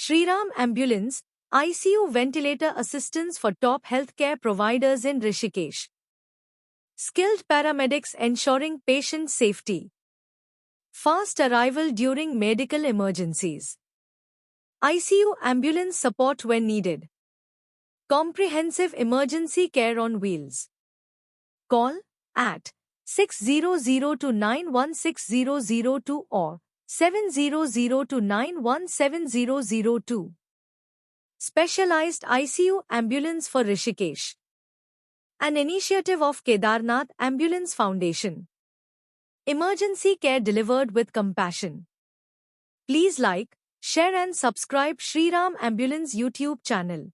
Shriram Ambulance, ICU ventilator assistance for top healthcare providers in Rishikesh. Skilled paramedics ensuring patient safety. Fast arrival during medical emergencies. ICU ambulance support when needed. Comprehensive emergency care on wheels. Call at 600-916-002 or 700-917-002. Specialized ICU ambulance for Rishikesh. An initiative of Kedarnath Ambulance Foundation. Emergency care delivered with compassion. Please like, share and subscribe Shriram Ambulance YouTube channel.